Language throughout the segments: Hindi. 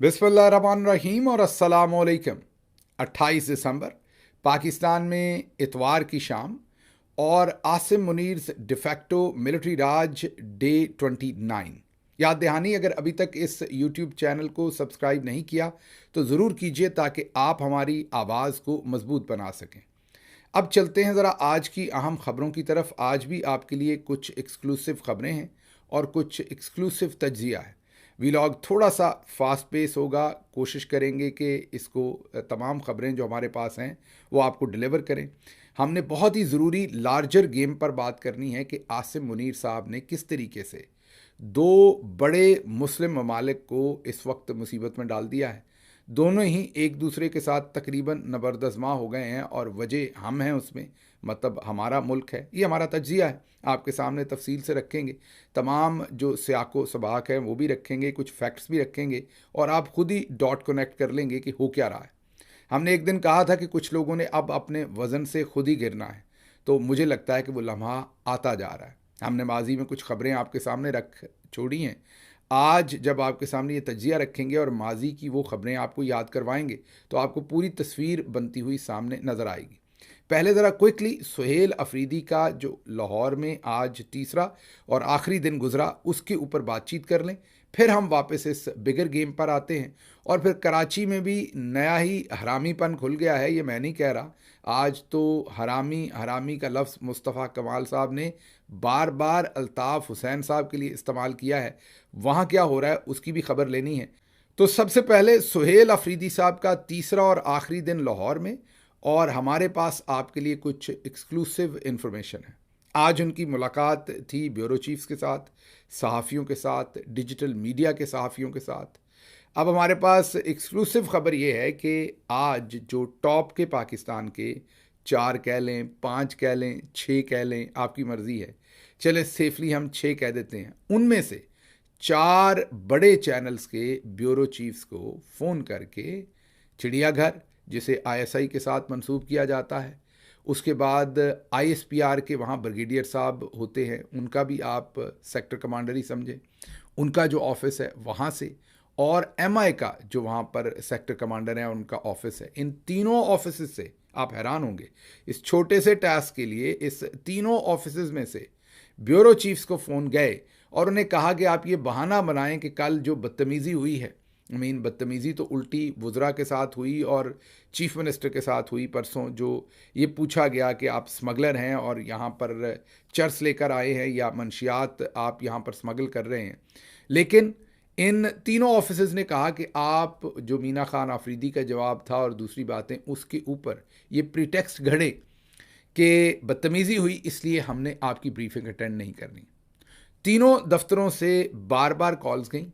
बिस्मिल्लाहिर्रहमानिर्रहीम और अस्सलामुअलैकुम। 28 दिसंबर पाकिस्तान में इतवार की शाम और आसिम मुनीर्स डिफेक्टो मिलिट्री राज डे 29। याद दहानी, अगर अभी तक इस यूट्यूब चैनल को सब्सक्राइब नहीं किया तो ज़रूर कीजिए ताकि आप हमारी आवाज़ को मजबूत बना सकें। अब चलते हैं ज़रा आज की अहम ख़बरों की तरफ। आज भी आपके लिए कुछ एक्सक्लूसिव ख़बरें हैं और कुछ एक्सक्लूसिव तज्जिया है। वीलॉग थोड़ा सा फास्ट पेस होगा, कोशिश करेंगे कि इसको तमाम ख़बरें जो हमारे पास हैं वो आपको डिलीवर करें। हमने बहुत ही ज़रूरी लार्जर गेम पर बात करनी है कि आसिम मुनीर साहब ने किस तरीके से दो बड़े मुस्लिम ममालिक को इस वक्त मुसीबत में डाल दिया है। दोनों ही एक दूसरे के साथ तकरीबन नबरदज़मा हो गए हैं और वजह हम हैं उसमें, मतलब हमारा मुल्क है। ये हमारा तज्जिया है, आपके सामने तफसील से रखेंगे। तमाम जो सियाको सबाक हैं वो भी रखेंगे, कुछ फैक्ट्स भी रखेंगे और आप खुद ही डॉट कनेक्ट कर लेंगे कि हो क्या रहा है। हमने एक दिन कहा था कि कुछ लोगों ने अब अपने वज़न से खुद ही गिरना है, तो मुझे लगता है कि वो लम्हा आता जा रहा है। हमने माजी में कुछ ख़बरें आपके सामने रख छोड़ी हैं। आज जब आपके सामने ये तज्जिया रखेंगे और माजी की वो ख़बरें आपको याद करवाएंगे तो आपको पूरी तस्वीर बनती हुई सामने नज़र आएगी। पहले ज़रा क्विकली सुहेल अफरीदी का जो लाहौर में आज तीसरा और आखिरी दिन गुजरा उसके ऊपर बातचीत कर लें, फिर हम वापस इस बिगर गेम पर आते हैं। और फिर कराची में भी नया ही हरामीपन खुल गया है, ये मैं नहीं कह रहा। आज तो हरामी हरामी का लफ्ज़ मुस्तफ़ा कमाल साहब ने बार बार अल्ताफ़ हुसैन साहब के लिए इस्तेमाल किया है। वहाँ क्या हो रहा है उसकी भी खबर लेनी है। तो सबसे पहले सुहेल अफरीदी साहब का तीसरा और आखिरी दिन लाहौर में, और हमारे पास आपके लिए कुछ एक्सक्लूसिव इन्फॉर्मेशन है। आज उनकी मुलाकात थी ब्यूरो चीफ्स के साथ, सहाफ़ियों के साथ, डिजिटल मीडिया के सहाफ़ियों के साथ। अब हमारे पास एक्सक्लूसिव ख़बर यह है कि आज जो टॉप के पाकिस्तान के 4 कह लें, 5 कह लें, 6 कह लें, आपकी मर्ज़ी है, चले सेफली हम 6 कह देते हैं, उनमें से 4 बड़े चैनल्स के ब्यूरो चीफ्स को फ़ोन करके चिड़ियाघर, जिसे आईएसआई के साथ मंसूब किया जाता है, उसके बाद आईएसपीआर के वहाँ ब्रिगेडियर साहब होते हैं, उनका भी आप सेक्टर कमांडर ही समझें, उनका जो ऑफिस है वहाँ से, और एमआई का जो वहाँ पर सेक्टर कमांडर है उनका ऑफिस है। इन तीनों ऑफिस से आप हैरान होंगे, इस छोटे से टास्क के लिए इस तीनों ऑफिस में से ब्यूरो चीफ्स को फ़ोन गए और उन्हें कहा कि आप ये बहाना बनाएं कि कल जो बदतमीज़ी हुई है, बदतमीज़ी तो उल्टी वुज़रा के साथ हुई और चीफ मिनिस्टर के साथ हुई परसों, जो ये पूछा गया कि आप स्मगलर हैं और यहाँ पर चर्स लेकर आए हैं या मंशियात आप यहाँ पर स्मगल कर रहे हैं। लेकिन इन तीनों ऑफिसर्स ने कहा कि आप जो मीना खान आफरीदी का जवाब था और दूसरी बातें उसके ऊपर ये प्रीटेक्स्ट घड़े कि बदतमीज़ी हुई इसलिए हमने आपकी ब्रीफिंग अटेंड नहीं करनी। तीनों दफ्तरों से बार बार कॉल्स गई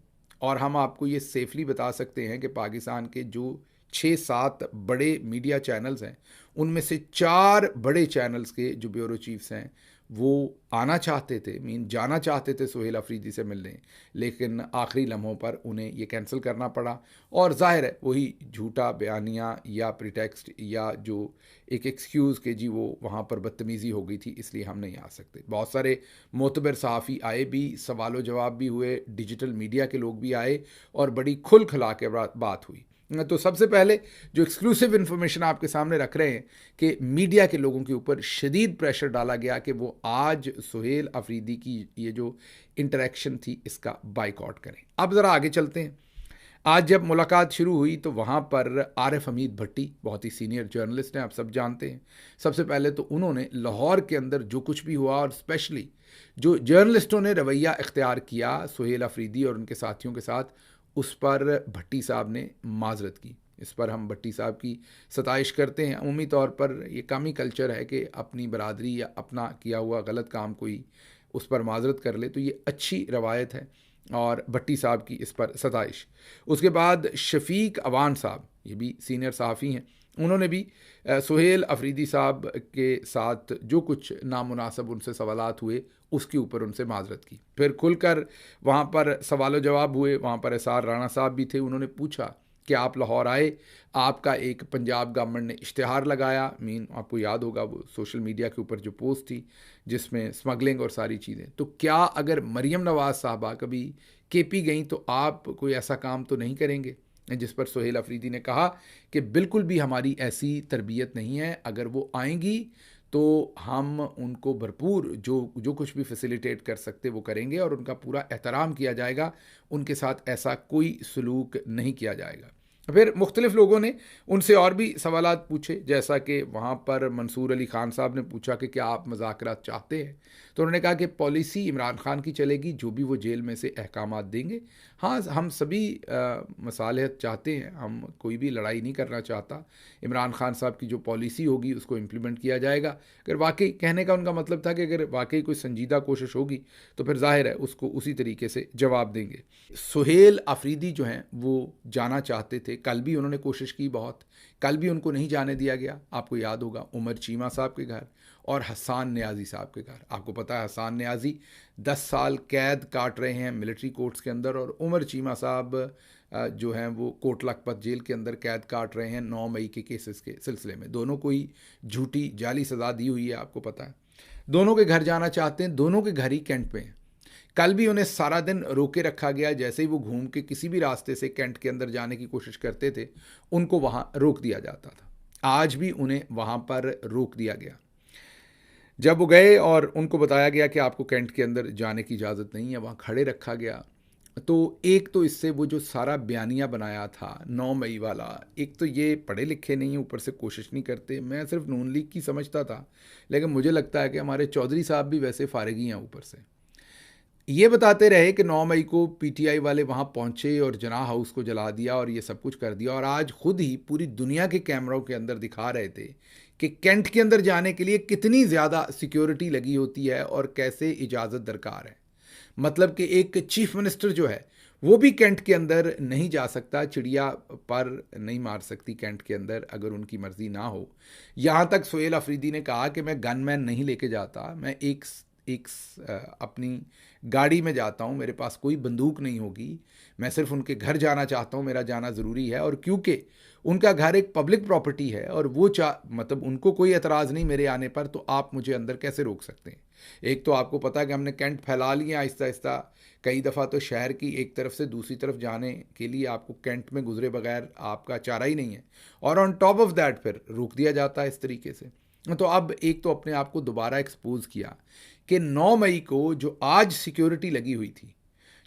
और हम आपको ये सेफली बता सकते हैं कि पाकिस्तान के जो 6-7 बड़े मीडिया चैनल्स हैं उनमें से 4 बड़े चैनल्स के जो ब्यूरो चीफ्स हैं वो आना चाहते थे, जाना चाहते थे सुहेल अफरीदी से मिलने, लेकिन आखिरी लम्हों पर उन्हें ये कैंसिल करना पड़ा। और जाहिर है वही झूठा बयानिया या प्रीटेक्स्ट या जो एक एक्सक्यूज़ के जी वो वहाँ पर बदतमीज़ी हो गई थी इसलिए हम नहीं आ सकते। बहुत सारे मोतबर सहाफ़ी आए भी, सवाल जवाब भी हुए, डिजिटल मीडिया के लोग भी आए और बड़ी खुल खिला के बात हुई। तो सबसे पहले जो एक्सक्लूसिव इन्फॉर्मेशन आपके सामने रख रहे हैं कि मीडिया के लोगों के ऊपर शदीद प्रेशर डाला गया कि वो आज सुहेल अफरीदी की ये जो इंटरेक्शन थी इसका बाइकआउट करें। अब ज़रा आगे चलते हैं। आज जब मुलाकात शुरू हुई तो वहाँ पर आरिफ हमीद भट्टी बहुत ही सीनियर जर्नलिस्ट हैं, आप सब जानते हैं। सबसे पहले तो उन्होंने लाहौर के अंदर जो कुछ भी हुआ और स्पेशली जो जर्नलिस्टों ने रवैया इख्तियार किया सुहेल अफरीदी और उनके साथियों के साथ, उस पर भट्टी साहब ने माजरत की। इस पर हम भट्टी साहब की सताइश करते हैं। अमूमी तौर पर यह कामी कल्चर है कि अपनी बरादरी या अपना किया हुआ गलत काम कोई उस पर माजरत कर ले, तो ये अच्छी रवायत है और भट्टी साहब की इस पर सताइश। उसके बाद शफीक अवान साहब, ये भी सीनियर सहाफ़ी हैं, उन्होंने भी सुहेल अफरीदी साहब के साथ जो कुछ नामुनासिब उनसे सवालात हुए उसके ऊपर उनसे माजरत की। फिर खुलकर वहाँ पर सवाल जवाब हुए। वहाँ पर एसआर राणा साहब भी थे। उन्होंने पूछा कि आप लाहौर आए, आपका एक पंजाब गवर्नमेंट ने इश्तिहार लगाया, आपको याद होगा वो सोशल मीडिया के ऊपर जो पोस्ट थी जिसमें स्मगलिंग और सारी चीज़ें, तो क्या अगर मरीम नवाज़ साहबा कभी केपी गई तो आप कोई ऐसा काम तो नहीं करेंगे? जिस पर सुहेल अफरीदी ने कहा कि बिल्कुल भी हमारी ऐसी तरबियत नहीं है, अगर वो आएंगी तो हम उनको भरपूर जो जो कुछ भी फैसिलिटेट कर सकते वो करेंगे और उनका पूरा एहतराम किया जाएगा, उनके साथ ऐसा कोई सलूक नहीं किया जाएगा। फिर मुख्तलिफ लोगों ने उनसे और भी सवालात पूछे, जैसा कि वहाँ पर मंसूर अली ख़ान साहब ने पूछा कि क्या आप मुज़ाकरात चाहते हैं, तो उन्होंने कहा कि पॉलिसी इमरान खान की चलेगी, जो भी वो जेल में से अहकामात देंगे। हाँ, हम सभी मसालहत चाहते हैं, हम कोई भी लड़ाई नहीं करना चाहता। इमरान खान साहब की जो पॉलिसी होगी उसको इम्प्लीमेंट किया जाएगा। अगर वाकई, कहने का उनका मतलब था कि अगर वाकई कोई संजीदा कोशिश होगी तो फिर जाहिर है उसको उसी तरीके से जवाब देंगे। सुहेल अफरीदी जो हैं वो जाना चाहते थे, कल भी उन्होंने कोशिश की बहुत, कल भी उनको नहीं जाने दिया गया। आपको याद होगा उमर चीमा साहब के घर और हसान न्याजी साहब के घर। आपको पता है हसान न्याजी 10 साल कैद काट रहे हैं मिलिट्री कोर्ट्स के अंदर, और उमर चीमा साहब जो हैं वो कोट लखपत जेल के अंदर कैद काट रहे हैं 9 मई के केसेस के सिलसिले में। दोनों को ही झूठी जाली सज़ा दी हुई है, आपको पता है। दोनों के घर जाना चाहते हैं, दोनों के घर ही कैंट पे हैं। कल भी उन्हें सारा दिन रोके रखा गया, जैसे ही वो घूम के किसी भी रास्ते से कैंट के अंदर जाने की कोशिश करते थे उनको वहाँ रोक दिया जाता था। आज भी उन्हें वहाँ पर रोक दिया गया। जब वो गए और उनको बताया गया कि आपको कैंट के अंदर जाने की इजाज़त नहीं है, वहाँ खड़े रखा गया। तो एक तो इससे वो जो सारा बयानिया बनाया था 9 मई वाला, एक तो ये पढ़े लिखे नहीं है, ऊपर से कोशिश नहीं करते। मैं सिर्फ नून लीग की समझता था, लेकिन मुझे लगता है कि हमारे चौधरी साहब भी वैसे फारिगी हैं ऊपर से। ये बताते रहे कि 9 मई को पीटीआई वाले वहाँ पहुँचे और जना हाउस को जला दिया और ये सब कुछ कर दिया, और आज खुद ही पूरी दुनिया के कैमरों के अंदर दिखा रहे थे कि कैंट के अंदर जाने के लिए कितनी ज़्यादा सिक्योरिटी लगी होती है और कैसे इजाज़त दरकार है। मतलब कि एक चीफ मिनिस्टर जो है वो भी कैंट के अंदर नहीं जा सकता, चिड़िया पर नहीं मार सकती कैंट के अंदर अगर उनकी मर्ज़ी ना हो। यहाँ तक सुहेल अफरीदी ने कहा कि मैं गनमैन नहीं लेके जाता, मैं एक अपनी गाड़ी में जाता हूँ, मेरे पास कोई बंदूक नहीं होगी, मैं सिर्फ उनके घर जाना चाहता हूँ, मेरा जाना ज़रूरी है। और क्योंकि उनका घर एक पब्लिक प्रॉपर्टी है और वो मतलब उनको कोई एतराज़ नहीं मेरे आने पर, तो आप मुझे अंदर कैसे रोक सकते हैं। एक तो आपको पता है कि हमने कैंट फैला लिए आहिस्ता आहिस्ता, कई दफ़ा तो शहर की एक तरफ से दूसरी तरफ जाने के लिए आपको कैंट में गुजरे बगैर आपका चारा ही नहीं है, और ऑन टॉप ऑफ दैट फिर रोक दिया जाता है इस तरीके से। तो अब एक तो अपने आप को दोबारा एक्सपोज किया कि 9 मई को जो आज सिक्योरिटी लगी हुई थी,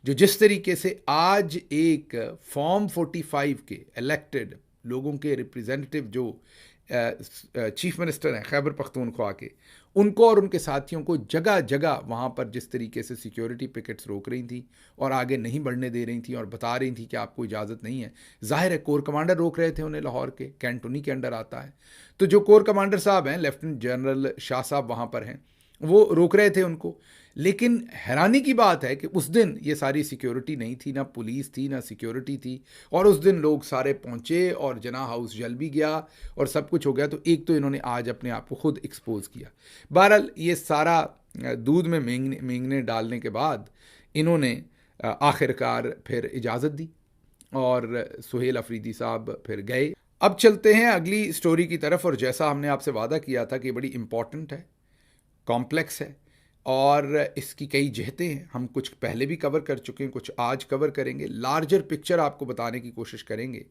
जो जिस तरीके से आज एक फॉर्म 45 के इलेक्टेड लोगों के रिप्रेजेंटेटिव जो चीफ मिनिस्टर हैं खैबर पख्तूनख्वा के, उनको और उनके साथियों को जगह जगह वहाँ पर जिस तरीके से सिक्योरिटी पिकेट्स रोक रही थी और आगे नहीं बढ़ने दे रही थी और बता रही थी कि आपको इजाज़त नहीं है। जाहिर है कोर कमांडर रोक रहे थे उन्हें, लाहौर के कैंट उन्हीं के अंडर आता है। तो जो कोर कमांडर साहब हैं, लेफ्टिनेंट जनरल शाह साहब वहाँ पर हैं, वो रोक रहे थे उनको। लेकिन हैरानी की बात है कि उस दिन ये सारी सिक्योरिटी नहीं थी, ना पुलिस थी ना सिक्योरिटी थी, और उस दिन लोग सारे पहुंचे और जना हाउस जल भी गया और सब कुछ हो गया। तो एक तो इन्होंने आज अपने आप को खुद एक्सपोज किया। बहरहाल ये सारा दूध में मेंगने डालने के बाद इन्होंने आखिरकार फिर इजाज़त दी और सुहेल अफरीदी साहब फिर गए। अब चलते हैं अगली स्टोरी की तरफ, और जैसा हमने आपसे वादा किया था कि बड़ी इंपॉर्टेंट है, कॉम्प्लेक्स है और इसकी कई जहतें हैं। हम कुछ पहले भी कवर कर चुके हैं, कुछ आज कवर करेंगे, लार्जर पिक्चर आपको बताने की कोशिश करेंगे।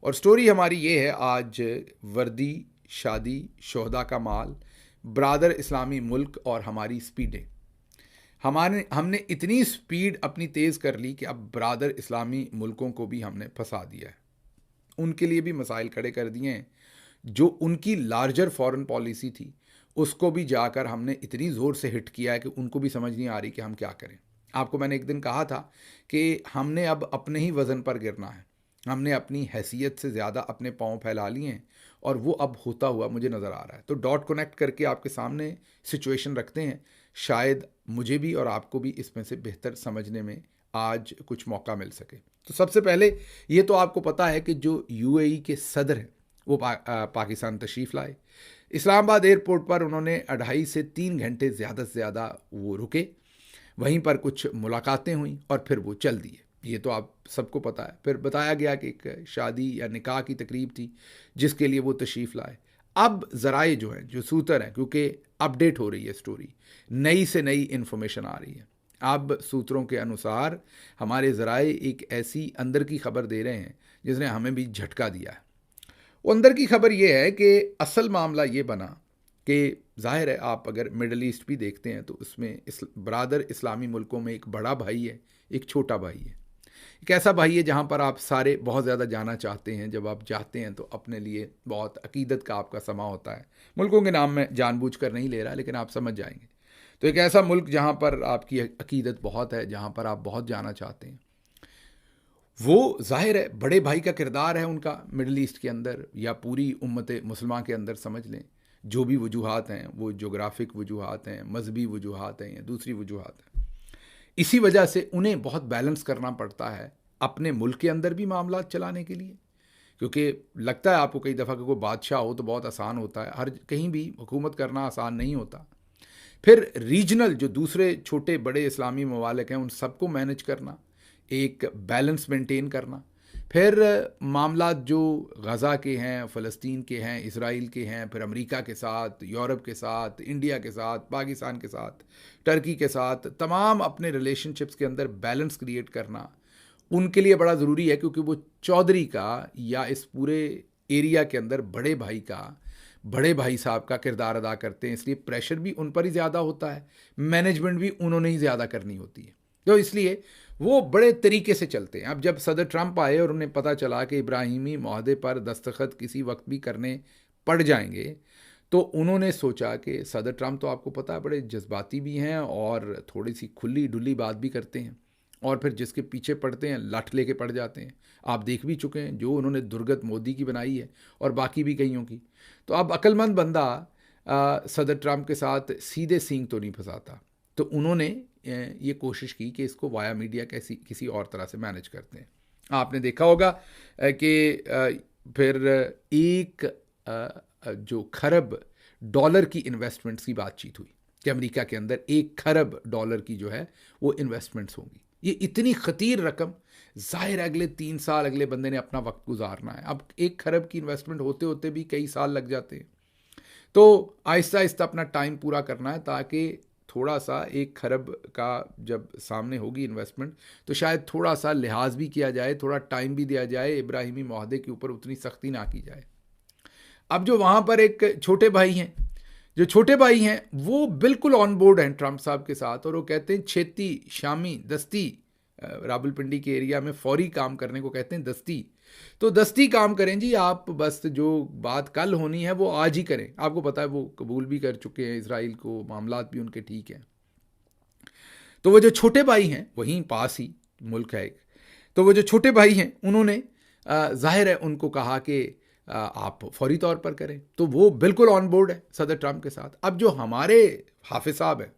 और स्टोरी हमारी ये है आज, वर्दी, शादी, शोहदा का माल, ब्रादर इस्लामी मुल्क और हमारी स्पीडें। हमने इतनी स्पीड अपनी तेज़ कर ली कि अब ब्रादर इस्लामी मुल्कों को भी हमने फंसा दिया है, उनके लिए भी मसाइल खड़े कर दिए हैं। जो उनकी लार्जर फॉरेन पॉलिसी थी उसको भी जाकर हमने इतनी ज़ोर से हिट किया है कि उनको भी समझ नहीं आ रही कि हम क्या करें। आपको मैंने एक दिन कहा था कि हमने अब अपने ही वज़न पर गिरना है, हमने अपनी हैसियत से ज़्यादा अपने पाँव फैला लिए हैं और वो अब होता हुआ मुझे नज़र आ रहा है। तो डॉट कनेक्ट करके आपके सामने सिचुएशन रखते हैं, शायद मुझे भी और आपको भी इसमें से बेहतर समझने में आज कुछ मौका मिल सके। तो सबसे पहले ये तो आपको पता है कि जो यूएई के सदर हैं वो पाकिस्तान तशरीफ़ लाए। इस्लामाबाद एयरपोर्ट पर उन्होंने 2.5 से 3 घंटे ज़्यादा से ज़्यादा वो रुके, वहीं पर कुछ मुलाकातें हुई और फिर वो चल दिए। ये तो आप सबको पता है। फिर बताया गया कि एक शादी या निकाह की तकरीब थी जिसके लिए वो तशरीफ़ लाए। अब ज़राए जो हैं, जो सूतर हैं, क्योंकि अपडेट हो रही है स्टोरी, नई से नई इन्फॉर्मेशन आ रही है। अब सूत्रों के अनुसार हमारे ज़राए एक ऐसी अंदर की खबर दे रहे हैं जिसने हमें भी झटका दिया है। वो अंदर की खबर ये है कि असल मामला ये बना कि जाहिर है आप अगर मिडल ईस्ट भी देखते हैं तो उसमें बरादर इस्लामी मुल्कों में एक बड़ा भाई है, एक छोटा भाई है। एक ऐसा भाई है जहाँ पर आप सारे बहुत ज़्यादा जाना चाहते हैं। जब आप जाते हैं तो अपने लिए बहुत अकीदत का आपका समा होता है। मुल्कों के नाम में जानबूझकर नहीं ले रहा, लेकिन आप समझ जाएंगे। तो एक ऐसा मुल्क जहाँ पर आपकी अकीदत बहुत है, जहाँ पर आप बहुत जाना चाहते हैं, वो जाहिर है बड़े भाई का किरदार है उनका मिडल ईस्ट के अंदर या पूरी उम्मत मुसलमान के अंदर। समझ लें जो भी वजूहात हैं, वो जोग्राफिक वजूहात हैं, मजहबी वजूहात हैं या दूसरी वजूहात हैं, इसी वजह से उन्हें बहुत बैलेंस करना पड़ता है अपने मुल्क के अंदर भी मामला चलाने के लिए। क्योंकि लगता है आपको कई दफ़ा कि कोई बादशाह हो तो बहुत आसान होता है, हर कहीं भी हुकूमत करना आसान नहीं होता। फिर रीजनल जो दूसरे छोटे बड़े इस्लामी ममालिक हैं उन सबको मैनेज करना, एक बैलेंस मेंटेन करना। फिर मामला जो गज़ा के हैं, फ़लस्तीन के हैं, इसराइल के हैं, फिर अमेरिका के साथ, यूरोप के साथ, इंडिया के साथ, पाकिस्तान के साथ, टर्की के साथ, तमाम अपने रिलेशनशिप्स के अंदर बैलेंस क्रिएट करना उनके लिए बड़ा ज़रूरी है। क्योंकि वो चौधरी का या इस पूरे एरिया के अंदर बड़े भाई का, बड़े भाई साहब का किरदार अदा करते हैं, इसलिए प्रेशर भी उन पर ही ज़्यादा होता है, मैनेजमेंट भी उन्होंने ही ज़्यादा करनी होती है। तो इसलिए वो बड़े तरीके से चलते हैं। अब जब सदर ट्रंप आए और उन्हें पता चला कि इब्राहिमी मुआहदे पर दस्तखत किसी वक्त भी करने पड़ जाएंगे, तो उन्होंने सोचा कि सदर ट्रंप तो आपको पता है बड़े जज्बाती भी हैं और थोड़ी सी खुली डुली बात भी करते हैं, और फिर जिसके पीछे पड़ते हैं लठ लेके पड़ जाते हैं। आप देख भी चुके हैं जो उन्होंने दुर्गत मोदी की बनाई है और बाकी भी कईयों की। तो अब अक्लमंद बंदा सदर ट्रंप के साथ सीधे सींग तो नहीं फंसाता, तो उन्होंने ये कोशिश की कि इसको वाया मीडिया किसी और तरह से मैनेज करते हैं। आपने देखा होगा कि फिर एक जो खरब डॉलर की इन्वेस्टमेंट्स की बातचीत हुई कि अमेरिका के अंदर 1 खरब डॉलर की जो है वो इन्वेस्टमेंट्स होंगी। ये इतनी खतीर रकम, जाहिर अगले 3 साल अगले बंदे ने अपना वक्त गुजारना है। अब 1 खरब की इन्वेस्टमेंट होते होते भी कई साल लग जाते हैं। तो आहिस्ता आहिस्ता अपना टाइम पूरा करना है, ताकि थोड़ा सा 1 खरब का जब सामने होगी इन्वेस्टमेंट तो शायद थोड़ा सा लिहाज भी किया जाए, थोड़ा टाइम भी दिया जाए, इब्राहिमी मुआहदे के ऊपर उतनी सख्ती ना की जाए। अब जो वहाँ पर एक छोटे भाई हैं, जो छोटे भाई हैं वो बिल्कुल ऑन बोर्ड हैं ट्रंप साहब के साथ, और वो कहते हैं छेती शामी दस्ती, रावलपिंडी के एरिया में फौरी काम करने को कहते हैं दस्ती। तो दस्ती काम करें जी आप, बस जो बात कल होनी है वो आज ही करें। आपको पता है वो कबूल भी कर चुके हैं इसराइल को, मामलात भी उनके ठीक हैं। तो वो जो छोटे भाई हैं, वहीं पास ही मुल्क है एक, तो वो जो छोटे भाई हैं उन्होंने जाहिर है उनको कहा कि आप फौरी तौर पर करें। तो वो बिल्कुल ऑन बोर्ड है सदर ट्रंप के साथ। अब जो हमारे हाफिज साहब हैं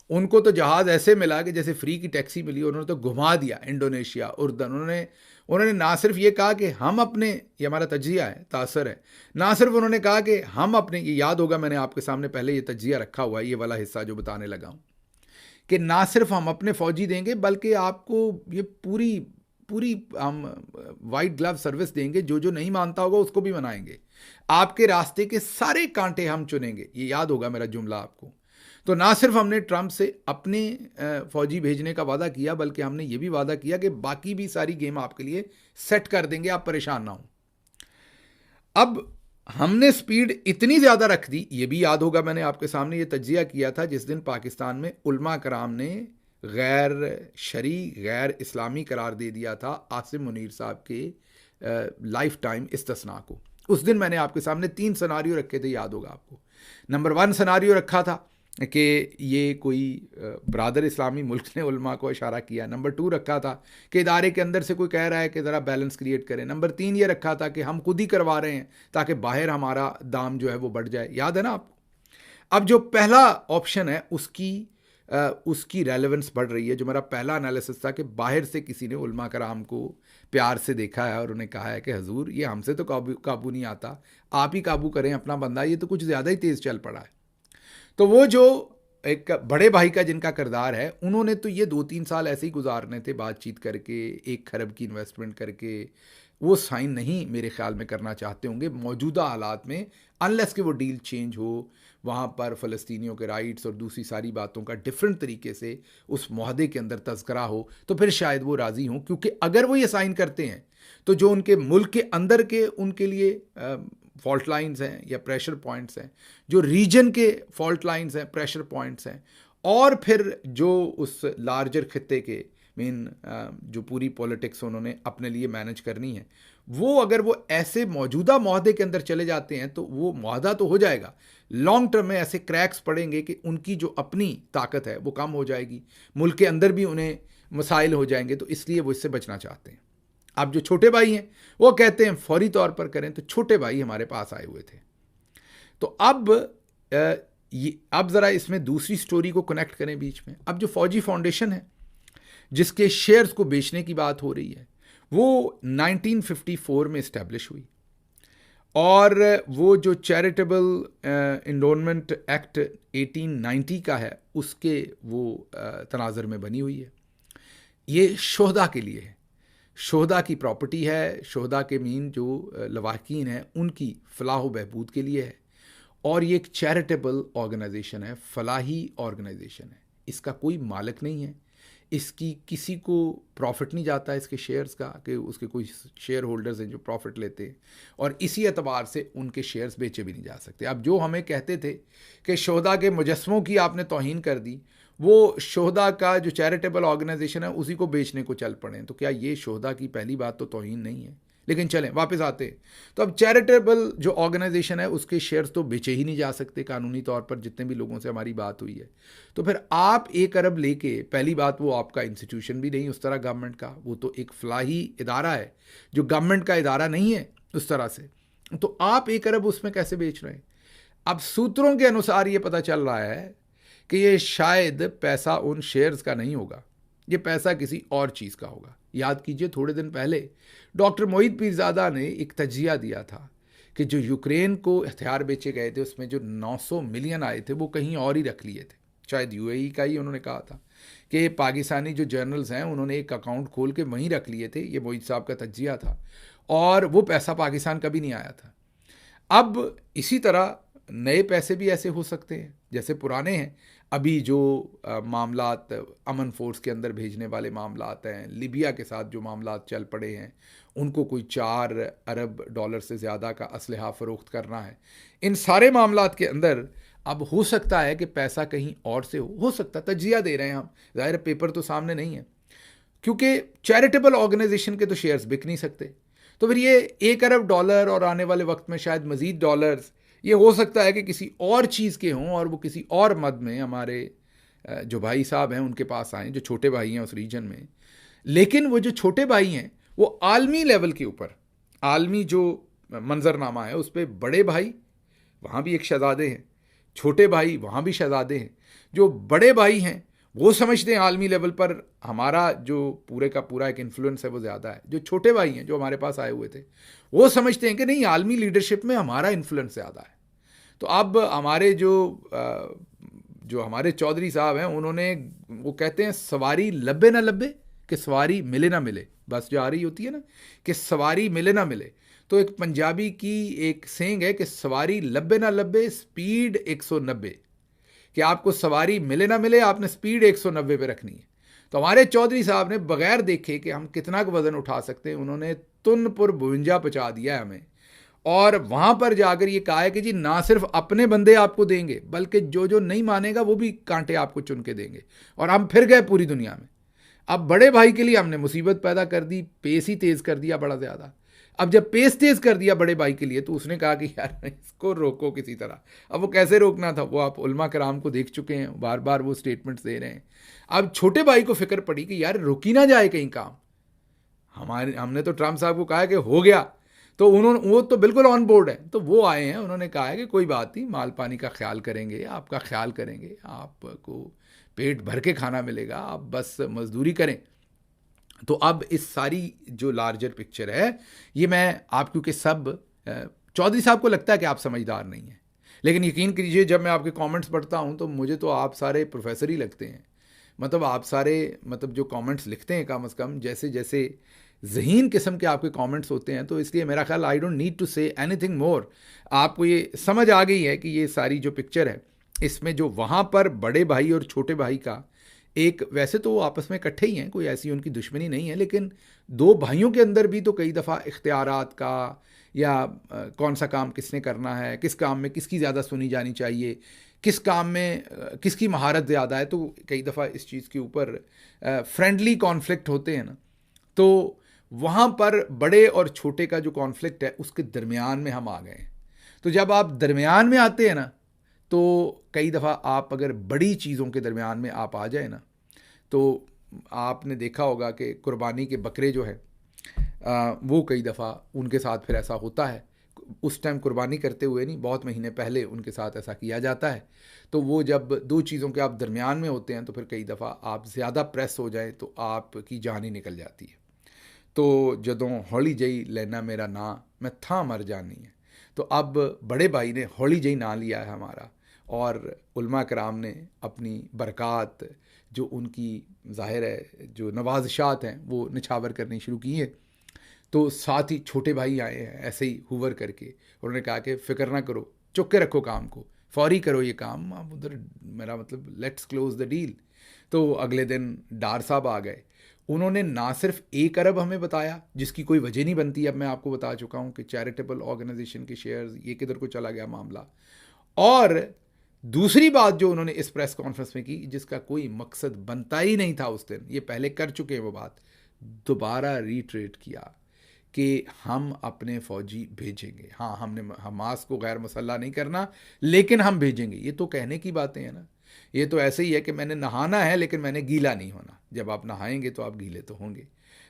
उनको तो जहाज़ ऐसे मिला कि जैसे फ्री की टैक्सी मिली, उन्होंने तो घुमा दिया इंडोनेशिया, उर्दन। उन्होंने ना सिर्फ ये कहा कि हम अपने, ये हमारा तज्जिया है, तासर है, ना सिर्फ उन्होंने कहा कि हम अपने, ये याद होगा मैंने आपके सामने पहले ये तज्जिया रखा हुआ है, ये वाला हिस्सा जो बताने लगा हूँ, कि ना सिर्फ हम अपने फौजी देंगे बल्कि आपको ये पूरी हम वाइट ग्लव सर्विस देंगे, जो नहीं मानता होगा उसको भी मनाएंगे, आपके रास्ते के सारे कांटे हम चुनेंगे। ये याद होगा मेरा जुमला आपको। तो ना सिर्फ हमने ट्रंप से अपने फौजी भेजने का वादा किया, बल्कि हमने ये भी वादा किया कि बाकी भी सारी गेम आपके लिए सेट कर देंगे, आप परेशान ना हो। अब हमने स्पीड इतनी ज़्यादा रख दी, ये भी याद होगा मैंने आपके सामने ये तज्जिया किया था जिस दिन पाकिस्तान में उलमा कराम ने गैर शरी गैर इस्लामी करार दे दिया था आसिम मुनीर साहब के लाइफ टाइम इस्तिस्ना को। उस दिन मैंने आपके सामने 3 सिनारियो रखे थे, याद होगा आपको। नंबर 1 सिनारियो रखा था कि ये कोई बरादर इस्लामी मुल्क ने उलमा को इशारा किया। नंबर 2 रखा था कि इदारे के अंदर से कोई कह रहा है कि ज़रा बैलेंस क्रिएट करें। नंबर 3 ये रखा था कि हम खुद ही करवा रहे हैं ताकि बाहर हमारा दाम जो है वो बढ़ जाए। याद है ना आपको? अब जो पहला ऑप्शन है उसकी रेलेवेंस बढ़ रही है। जो मेरा पहला एनालिसिस था कि बाहर से किसी ने उलमा कराम को प्यार से देखा है और उन्हें कहा है कि हजूर ये हमसे तो काबू नहीं आता, आप ही काबू करें अपना बंदा, ये तो कुछ ज़्यादा ही तेज़ चल पड़ा है। तो वो जो एक बड़े भाई का जिनका किरदार है, उन्होंने तो ये 2-3 साल ऐसे ही गुजारने थे बातचीत करके, 1 खरब की इन्वेस्टमेंट करके, वो साइन नहीं मेरे ख्याल में करना चाहते होंगे मौजूदा हालात में, अनलेस कि वो डील चेंज हो, वहाँ पर फ़लस्तीनियों के राइट्स और दूसरी सारी बातों का डिफरेंट तरीके से उस मुआहदे के अंदर तज़किरा हो, तो फिर शायद वो राज़ी हों। क्योंकि अगर वो ये साइन करते हैं तो जो उनके मुल्क के अंदर के उनके लिए फॉल्ट लाइंस हैं या प्रेशर पॉइंट्स हैं, जो रीजन के फॉल्ट लाइंस हैं, प्रेशर पॉइंट्स हैं, और फिर जो उस लार्जर खित्ते के मेन जो पूरी पॉलिटिक्स उन्होंने अपने लिए मैनेज करनी है, वो अगर वो ऐसे मौजूदा मुआहदे के अंदर चले जाते हैं तो वो मुआहदा तो हो जाएगा, लॉन्ग टर्म में ऐसे क्रैक्स पड़ेंगे कि उनकी जो अपनी ताकत है वो कम हो जाएगी, मुल्क के अंदर भी उन्हें मसाइल हो जाएंगे। तो इसलिए वो इससे बचना चाहते हैं। अब जो छोटे भाई हैं वो कहते हैं फौरी तौर पर करें, तो छोटे भाई हमारे पास आए हुए थे। तो अब ज़रा इसमें दूसरी स्टोरी को कनेक्ट करें बीच में। अब जो फौजी फाउंडेशन है जिसके शेयर्स को बेचने की बात हो रही है, वो 1954 में इस्टेब्लिश हुई, और वो जो चैरिटेबल इन्डोनमेंट एक्ट 1890 का है उसके वो तनाज़र में बनी हुई है। ये शोहदा के लिए है, शोहदा की प्रॉपर्टी है, शोहदा के मीन जो लवाकिन हैं उनकी फलाह व बहबूद के लिए है, और ये एक चैरिटेबल ऑर्गेनाइजेशन है, फलाही ऑर्गेनाइजेशन है। इसका कोई मालिक नहीं है, इसकी किसी को प्रॉफिट नहीं जाता इसके शेयर्स का, कि उसके कोई शेयर होल्डर्स हैं जो प्रॉफिट लेते हैं, और इसी एतबार से उनके शेयर्स बेचे भी नहीं जा सकते। अब जो हमें कहते थे कि शोहदा के मुजस्समों की आपने तौहीन कर दी, वो शोहदा का जो चैरिटेबल ऑर्गेनाइजेशन है उसी को बेचने को चल पड़े, तो क्या ये शोहदा की पहली बात तो तौहीन नहीं है? लेकिन चलें वापस आते हैं। तो अब चैरिटेबल जो ऑर्गेनाइजेशन है उसके शेयर्स तो बेचे ही नहीं जा सकते कानूनी तौर पर, जितने भी लोगों से हमारी बात हुई है। तो फिर आप 1 अरब लेके, पहली बात वो आपका इंस्टीट्यूशन भी नहीं उस तरह गवर्नमेंट का, वो तो एक फलाही इदारा है जो गवर्नमेंट का इदारा नहीं है उस तरह से, तो आप 1 अरब उसमें कैसे बेच रहे हैं? अब सूत्रों के अनुसार ये पता चल रहा है कि ये शायद पैसा उन शेयर्स का नहीं होगा, ये पैसा किसी और चीज़ का होगा। याद कीजिए थोड़े दिन पहले डॉक्टर मोहित पीरजादा ने एक तजिया दिया था कि जो यूक्रेन को हथियार बेचे गए थे उसमें जो 900 मिलियन आए थे वो कहीं और ही रख लिए थे, शायद यूएई का ही उन्होंने कहा था कि पाकिस्तानी जो जर्नल्स हैं उन्होंने एक अकाउंट खोल के वहीं रख लिए थे। ये मोहित साहब का तजिया था, और वो पैसा पाकिस्तान कभी नहीं आया था। अब इसी तरह नए पैसे भी ऐसे हो सकते हैं जैसे पुराने हैं। अभी जो मामलात अमन फोर्स के अंदर भेजने वाले मामलात हैं, लिबिया के साथ जो मामलात चल पड़े हैं, उनको कोई 4 अरब डॉलर से ज़्यादा का असलहा फ़रोख्त करना है, इन सारे मामलात के अंदर अब हो सकता है कि पैसा कहीं और से हो सकता, तजिया दे रहे हैं हम, ज़ाहिर पेपर तो सामने नहीं है, क्योंकि चैरिटेबल ऑर्गेनाइजेशन के तो शेयर्स बिक नहीं सकते। तो फिर ये 1 अरब डॉलर और आने वाले वक्त में शायद मज़ीद डॉलर्स, ये हो सकता है कि किसी और चीज़ के हों, और वो किसी और मद में हमारे जो भाई साहब हैं उनके पास आएँ, जो छोटे भाई हैं उस रीजन में। लेकिन वो जो छोटे भाई हैं वो आलमी लेवल के ऊपर, आलमी जो मंजरनामा है उस पर बड़े भाई, वहाँ भी एक शहजादे हैं, छोटे भाई वहाँ भी शहजादे हैं। जो बड़े भाई हैं वो समझते हैं आलमी लेवल पर हमारा जो पूरे का पूरा एक इन्फ्लुएंस है वो ज़्यादा है। जो छोटे भाई हैं जो हमारे पास आए हुए थे वो समझते हैं कि नहीं, आलमी लीडरशिप में हमारा इन्फ्लुएंस ज़्यादा है। तो अब हमारे जो हमारे चौधरी साहब हैं उन्होंने, वो कहते हैं सवारी लब्बे ना लब्बे कि सवारी मिले ना मिले, बस जो आ रही होती है ना कि सवारी मिले ना मिले। तो एक पंजाबी की एक सेंग है कि सवारी लब्बे ना लब्बे स्पीड 190, कि आपको सवारी मिले ना मिले आपने स्पीड 190 पे रखनी है। तो हमारे चौधरी साहब ने बगैर देखे कि हम कितना वज़न उठा सकते हैं, उन्होंने तुनपुर 52 पहुँचा दिया है हमें, और वहाँ पर जाकर ये कहा है कि जी ना सिर्फ अपने बंदे आपको देंगे बल्कि जो जो नहीं मानेगा वो भी कांटे आपको चुन के देंगे। और हम फिर गए पूरी दुनिया में। अब बड़े भाई के लिए हमने मुसीबत पैदा कर दी, पेस ही तेज़ कर दिया बड़ा ज़्यादा। अब जब पेस तेज़ कर दिया बड़े भाई के लिए तो उसने कहा कि यार इसको रोको किसी तरह। अब वो कैसे रोकना था वो आप उलमा कराम को देख चुके हैं, बार बार वो स्टेटमेंट्स दे रहे हैं। अब छोटे भाई को फिक्र पड़ी कि यार रुकी ना जाए कहीं काम। हमने तो ट्रम्प साहब को कहा कि हो गया, तो वो तो बिल्कुल ऑन बोर्ड है। तो वो आए हैं, उन्होंने कहा है कि कोई बात नहीं, माल पानी का ख्याल करेंगे, आपका ख्याल करेंगे, आपको पेट भर के खाना मिलेगा, आप बस मजदूरी करें। तो अब इस सारी जो लार्जर पिक्चर है ये मैं आप, क्योंकि सब चौधरी साहब को लगता है कि आप समझदार नहीं हैं, लेकिन यकीन कीजिए जब मैं आपके कमेंट्स पढ़ता हूं तो मुझे तो आप सारे प्रोफेसर ही लगते हैं। मतलब आप सारे जो कमेंट्स लिखते हैं कम से कम जैसे जैसे ज़हीन किस्म के आपके कमेंट्स होते हैं, तो इसलिए मेरा ख्याल I don't need to say anything more. आपको ये समझ आ गई है कि ये सारी जो पिक्चर है, इसमें जो वहाँ पर बड़े भाई और छोटे भाई का एक, वैसे तो वो आपस में इकट्ठे ही हैं, कोई ऐसी उनकी दुश्मनी नहीं है, लेकिन दो भाइयों के अंदर भी तो कई दफ़ा इख्तियारात का या कौन सा काम किसने करना है, किस काम में किसकी ज़्यादा सुनी जानी चाहिए, किस काम में किसकी महारत ज़्यादा है, तो कई दफ़ा इस चीज़ के ऊपर फ्रेंडली कॉन्फ्लिक्ट होते हैं ना। तो वहाँ पर बड़े और छोटे का जो कॉन्फ्लिक्ट है उसके दरमियान में हम आ गए हैं। तो जब आप दरमियान में आते हैं ना, तो कई दफ़ा आप अगर बड़ी चीज़ों के दरमियान में आप आ जाए ना, तो आपने देखा होगा कि कुर्बानी के बकरे जो है वो कई दफ़ा उनके साथ फिर ऐसा होता है। उस टाइम कुर्बानी करते हुए नहीं, बहुत महीने पहले उनके साथ ऐसा किया जाता है। तो वो जब दो चीज़ों के आप दरमियान में होते हैं, तो फिर कई दफ़ा आप ज़्यादा प्रेस हो जाए तो आपकी जान ही निकल जाती है। तो जदों हौली जई लेना मेरा ना, मैं था मर जानी है। तो अब बड़े भाई ने हौली जई ना लिया है हमारा, और उलमा कराम ने अपनी बरक़ात जो उनकी ज़ाहिर है जो नवाज़िशात हैं वो निछावर करनी शुरू की है। तो साथ ही छोटे भाई आए हैं ऐसे ही हुवर करके, उन्होंने कहा कि फ़िक्र ना करो, चुप के रखो काम को, फौरी करो ये काम, आप उधर मेरा मतलब लेट्स क्लोज द डील। तो अगले दिन डार साहब आ गए, उन्होंने ना सिर्फ 1 अरब हमें बताया जिसकी कोई वजह नहीं बनती, अब मैं आपको बता चुका हूँ कि चैरिटेबल ऑर्गेनाइजेशन के शेयर्स ये किधर को चला गया मामला, और दूसरी बात जो उन्होंने इस प्रेस कॉन्फ्रेंस में की जिसका कोई मकसद बनता ही नहीं था उस दिन, ये पहले कर चुके हैं वो बात, दोबारा रीट्रेट किया कि हम अपने फ़ौजी भेजेंगे। हाँ, हमने हमास को गैर मुसल्लह नहीं करना, लेकिन हम भेजेंगे। ये तो कहने की बातें हैं ना, ये तो ऐसे ही है कि मैंने नहाना है लेकिन मैंने गीला नहीं होना। जब आप नहाएंगे तो आप गीले तो होंगे।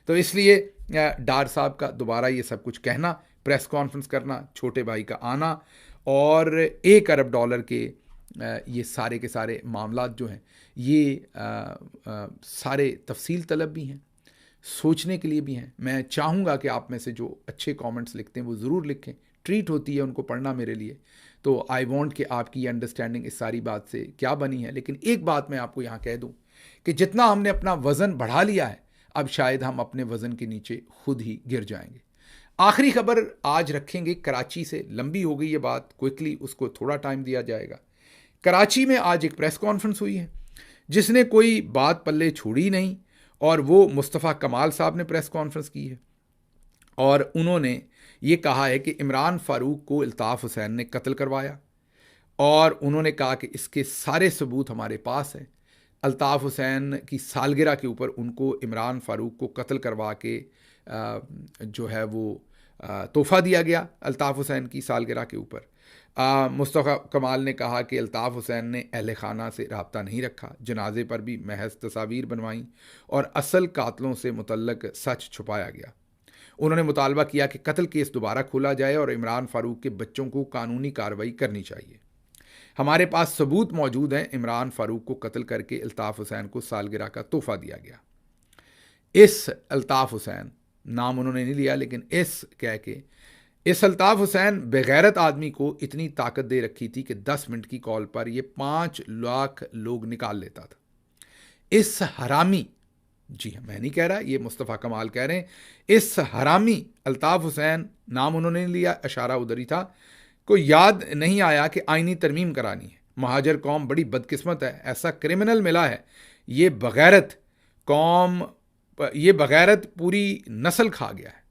तो इसलिए डार साहब का दोबारा ये सब कुछ कहना, प्रेस कॉन्फ्रेंस करना, छोटे भाई का आना, और $1 अरब के ये सारे के सारे मामलात जो हैं ये सारे तफसील तलब भी हैं, सोचने के लिए भी हैं। मैं चाहूँगा कि आप में से जो अच्छे कमेंट्स लिखते हैं वो ज़रूर लिखें, ट्रीट होती है उनको पढ़ना मेरे लिए। तो आई वांट कि आपकी अंडरस्टैंडिंग इस सारी बात से क्या बनी है। लेकिन एक बात मैं आपको यहाँ कह दूँ कि जितना हमने अपना वज़न बढ़ा लिया है, अब शायद हम अपने वज़न के नीचे खुद ही गिर जाएंगे। आखिरी खबर आज रखेंगे कराची से, लंबी हो गई ये बात, क्विकली उसको थोड़ा टाइम दिया जाएगा। कराची में आज एक प्रेस कॉन्फ्रेंस हुई है जिसने कोई बात पल्ले छोड़ी नहीं, और वो मुस्तफ़ा कमाल साहब ने प्रेस कॉन्फ्रेंस की है, और उन्होंने ये कहा है कि इमरान फ़ारूक को अल्ताफ़ हुसैन ने कत्ल करवाया, और उन्होंने कहा कि इसके सारे सबूत हमारे पास हैं। अल्ताफ़ हुसैन की सालगिरह के ऊपर उनको इमरान फ़ारूक को कत्ल करवा के जो है वो तोहफ़ा दिया गया अल्ताफ़ हुसैन की सालगिरह के ऊपर। मुस्तफ़ा कमाल ने कहा कि अल्ताफ़ हुसैन ने अहले खाना से रब्ता नहीं रखा, जनाजे पर भी महज तस्वीर बनवाई और असल कातलों से मुतल्लक सच छुपाया गया। उन्होंने मुतालबा किया कि कत्ल केस दोबारा खोला जाए और इमरान फ़ारूक के बच्चों को कानूनी कार्रवाई करनी चाहिए। हमारे पास सबूत मौजूद हैं, इमरान फ़ारूक को कत्ल करके अल्ताफ़ हुसैन को सालगिरह का तोहफ़ा दिया गया। इस अल्ताफ़ हुसैन, नाम उन्होंने नहीं लिया, लेकिन इस कह के इस अल्ताफ़ हुसैन बेगैरत आदमी को इतनी ताकत दे रखी थी कि 10 मिनट की कॉल पर ये 5 लाख लोग निकाल लेता था। इस हरामी, जी हाँ मैं नहीं कह रहा, ये मुस्तफ़ा कमाल कह रहे हैं, इस हरामी अल्ताफ़ हुसैन, नाम उन्होंने नहीं लिया, इशारा उधर ही था, को याद नहीं आया कि आईनी तरमीम करानी है। महाजर कौम बड़ी बदकिस्मत है, ऐसा क्रिमिनल मिला है। ये बगैरत कौम, ये बगैरत पूरी नस्ल खा गया है,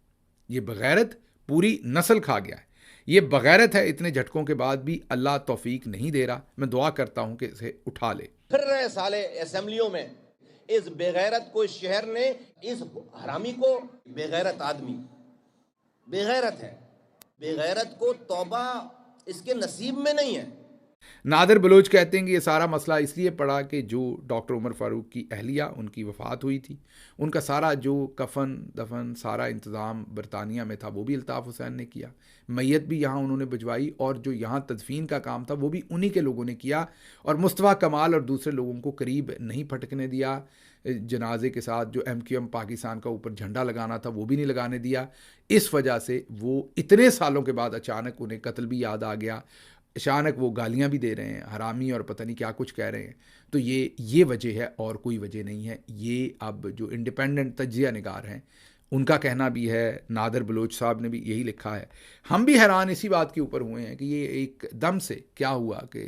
ये बगैरत पूरी नस्ल खा गया है। ये बगैरत है, इतने झटकों के बाद भी अल्लाह तौफीक नहीं दे रहा। मैं दुआ करता हूं कि इसे उठा ले। फिर रहे साले असेंबलियों में, इस बेगैरत को शहर ने, इस हरामी को, बेगैरत आदमी बेगैरत है, बेगैरत को तौबा इसके नसीब में नहीं है। नादिर बलोच कहते हैं कि ये सारा मसला इसलिए पड़ा कि जो डॉक्टर उमर फ़ारूक की अहलिया, उनकी वफ़ात हुई थी, उनका सारा जो कफन दफन सारा इंतज़ाम बरतानिया में था वो भी अल्ताफ़ हुसैन ने किया, मैयत भी यहाँ उन्होंने भिजवाई, और जो यहाँ तदफीन का काम था वो भी उन्हीं के लोगों ने किया, और मुस्तफ़ा कमाल और दूसरे लोगों को करीब नहीं फटकने दिया। जनाजे के साथ जो MQM पाकिस्तान का ऊपर झंडा लगाना था वो भी नहीं लगाने दिया। इस वजह से वो इतने सालों के बाद अचानक उन्हें कत्ल भी याद आ गया, अचानक वो गालियां भी दे रहे हैं, हरामी और पता नहीं क्या कुछ कह रहे हैं। तो ये वजह है और कोई वजह नहीं है। ये अब जो इंडिपेंडेंट तज्जिया निगार हैं उनका कहना भी है, नादर बलोच साहब ने भी यही लिखा है। हम भी हैरान इसी बात के ऊपर हुए हैं कि ये एकदम से क्या हुआ कि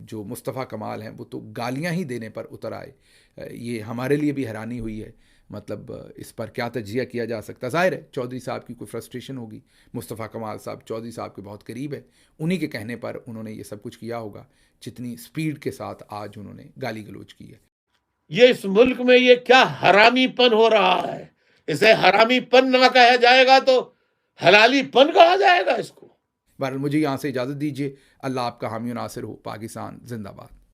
जो मुस्तफ़ा कमाल हैं वो तो गालियां ही देने पर उतर आए। ये हमारे लिए भी हैरानी हुई है। मतलब इस पर क्या तजिया किया जा सकता। ज़ाहिर है चौधरी साहब की कोई फ्रस्ट्रेशन होगी, मुस्तफ़ा कमाल साहब चौधरी साहब के बहुत करीब है, उन्हीं के कहने पर उन्होंने ये सब कुछ किया होगा, जितनी स्पीड के साथ आज उन्होंने गाली गलौज की है। ये इस मुल्क में ये क्या हरामीपन हो रहा है, इसे हरामीपन ना कहा जाएगा तो हलालीपन कहा जाएगा इसको। बहरहाल मुझे यहाँ से इजाज़त दीजिए। अल्लाह आपका हामी नासिर हो। पाकिस्तान जिंदाबाद।